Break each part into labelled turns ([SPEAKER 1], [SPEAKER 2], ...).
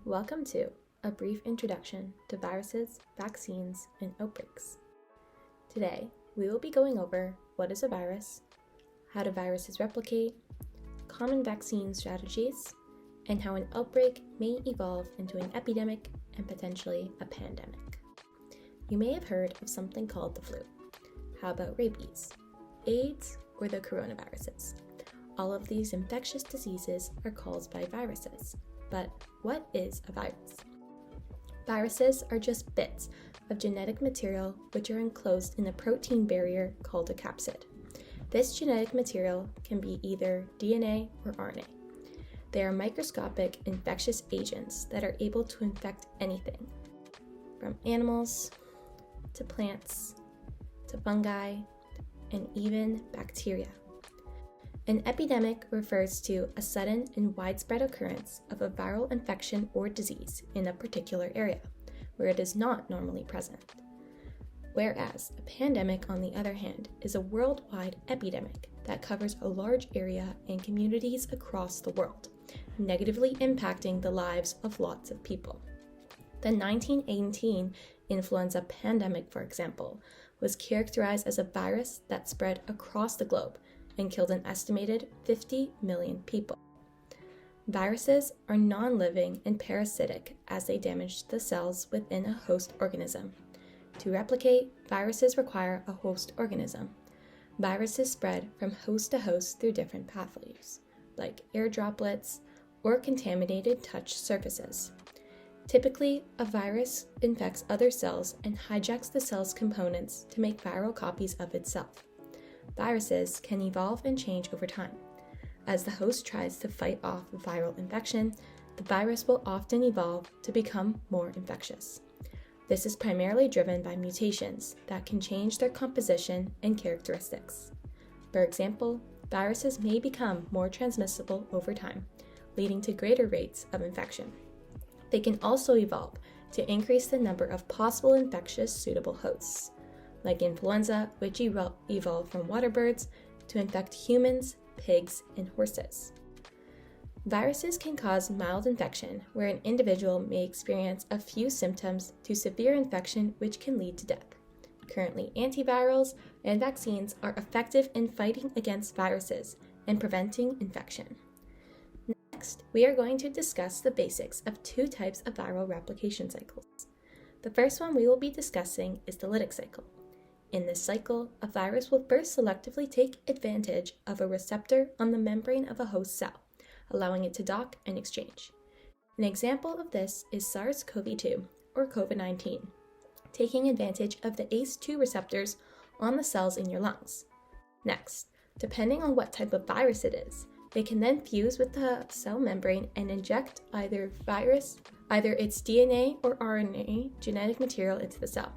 [SPEAKER 1] Welcome to a brief introduction to viruses, vaccines, and outbreaks. Today, we will be going over what is a virus, how do viruses replicate, common vaccine strategies, and how an outbreak may evolve into an epidemic and potentially a pandemic. You may have heard of something called the flu. How about rabies, AIDS, or the coronaviruses? All of these infectious diseases are caused by viruses. But what is a virus? Viruses are just bits of genetic material which are enclosed in a protein barrier called a capsid. This genetic material can be either DNA or RNA. They are microscopic infectious agents that are able to infect anything, from animals to plants to fungi and even bacteria. An epidemic refers to a sudden and widespread occurrence of a viral infection or disease in a particular area, where it is not normally present. Whereas a pandemic, on the other hand, is a worldwide epidemic that covers a large area and communities across the world, negatively impacting the lives of lots of people. The 1918 influenza pandemic, for example, was characterized as a virus that spread across the globe and killed an estimated 50 million people. Viruses are non-living and parasitic as they damage the cells within a host organism. To replicate, viruses require a host organism. Viruses spread from host to host through different pathways, like air droplets or contaminated touch surfaces. Typically, a virus infects other cells and hijacks the cell's components to make viral copies of itself. Viruses can evolve and change over time. As the host tries to fight off a viral infection, the virus will often evolve to become more infectious. This is primarily driven by mutations that can change their composition and characteristics. For example, viruses may become more transmissible over time, leading to greater rates of infection. They can also evolve to increase the number of possible infectious suitable hosts, like influenza, which evolved from water birds to infect humans, pigs, and horses. Viruses can cause mild infection, where an individual may experience a few symptoms, to severe infection, which can lead to death. Currently, antivirals and vaccines are effective in fighting against viruses and preventing infection. Next, we are going to discuss the basics of two types of viral replication cycles. The first one we will be discussing is the Lytic Cycle. In this cycle, a virus will first selectively take advantage of a receptor on the membrane of a host cell, allowing it to dock and exchange. An example of this is SARS-CoV-2, or COVID-19, taking advantage of the ACE2 receptors on the cells in your lungs. Next, depending on what type of virus it is, they can then fuse with the cell membrane and inject either its DNA or RNA genetic material into the cell.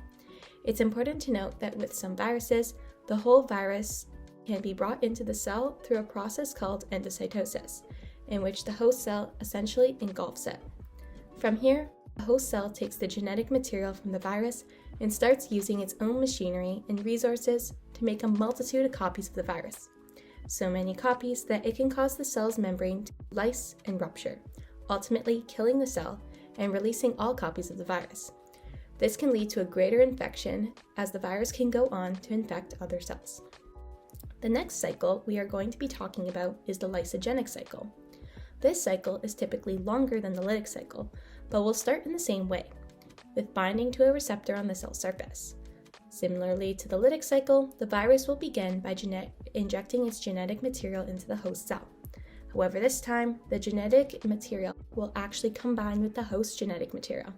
[SPEAKER 1] It's important to note that with some viruses, the whole virus can be brought into the cell through a process called endocytosis, in which the host cell essentially engulfs it. From here, the host cell takes the genetic material from the virus and starts using its own machinery and resources to make a multitude of copies of the virus. So many copies that it can cause the cell's membrane to lyse and rupture, ultimately killing the cell and releasing all copies of the virus. This can lead to a greater infection, as the virus can go on to infect other cells. The next cycle we are going to be talking about is the Lysogenic Cycle. This cycle is typically longer than the Lytic Cycle, but will start in the same way, with binding to a receptor on the cell surface. Similarly to the Lytic Cycle, the virus will begin by injecting its genetic material into the host cell. However, this time, the genetic material will actually combine with the host genetic material.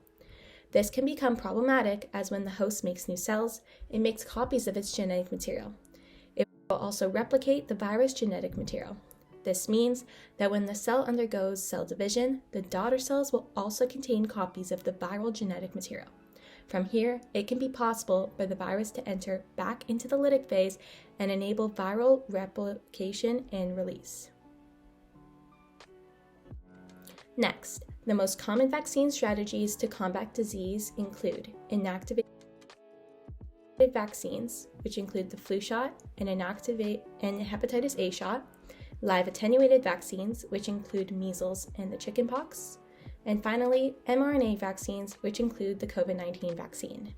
[SPEAKER 1] This can become problematic, as when the host makes new cells, it makes copies of its genetic material. It will also replicate the virus genetic material. This means that when the cell undergoes cell division, the daughter cells will also contain copies of the viral genetic material. From here, it can be possible for the virus to enter back into the lytic phase and enable viral replication and release. Next, the most common vaccine strategies to combat disease include inactivated vaccines, which include the flu shot and hepatitis A shot, live attenuated vaccines, which include measles and the chickenpox, And finally, mRNA vaccines, which include the COVID-19 vaccine.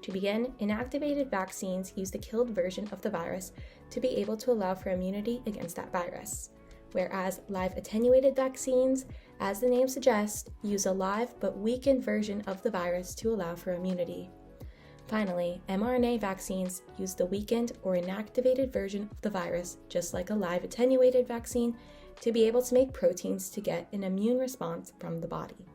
[SPEAKER 1] To begin, inactivated vaccines use the killed version of the virus to be able to allow for immunity against that virus, whereas live attenuated vaccines, as the name suggests, use a live but weakened version of the virus to allow for immunity. Finally, mRNA vaccines use the weakened or inactivated version of the virus, just like a live attenuated vaccine, to be able to make proteins to get an immune response from the body.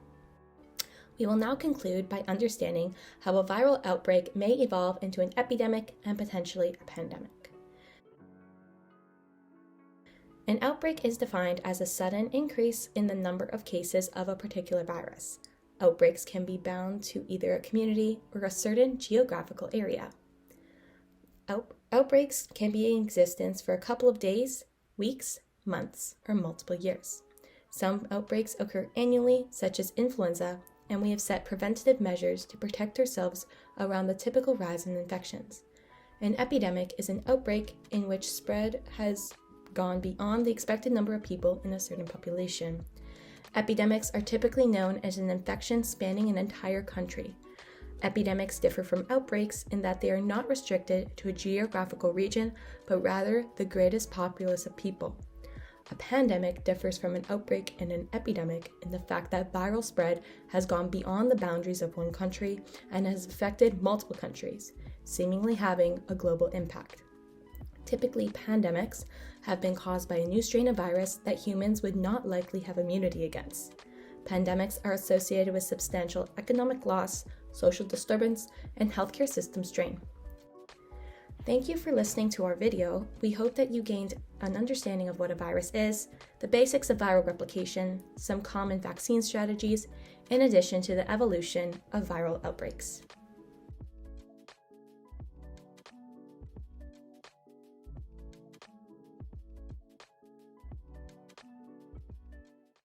[SPEAKER 1] We will now conclude by understanding how a viral outbreak may evolve into an epidemic and potentially a pandemic. An outbreak is defined as a sudden increase in the number of cases of a particular virus. Outbreaks can be bound to either a community or a certain geographical area. Outbreaks can be in existence for a couple of days, weeks, months, or multiple years. Some outbreaks occur annually, such as influenza, and we have set preventative measures to protect ourselves around the typical rise in infections. An epidemic is an outbreak in which spread has gone beyond the expected number of people in a certain population. Epidemics are typically known as an infection spanning an entire country. Epidemics differ from outbreaks in that they are not restricted to a geographical region, but rather the greatest populace of people. A pandemic differs from an outbreak and an epidemic in the fact that viral spread has gone beyond the boundaries of one country and has affected multiple countries, seemingly having a global impact. Typically, pandemics have been caused by a new strain of virus that humans would not likely have immunity against. Pandemics are associated with substantial economic loss, social disturbance, and healthcare system strain. Thank you for listening to our video. We hope that you gained an understanding of what a virus is, the basics of viral replication, some common vaccine strategies, in addition to the evolution of viral outbreaks.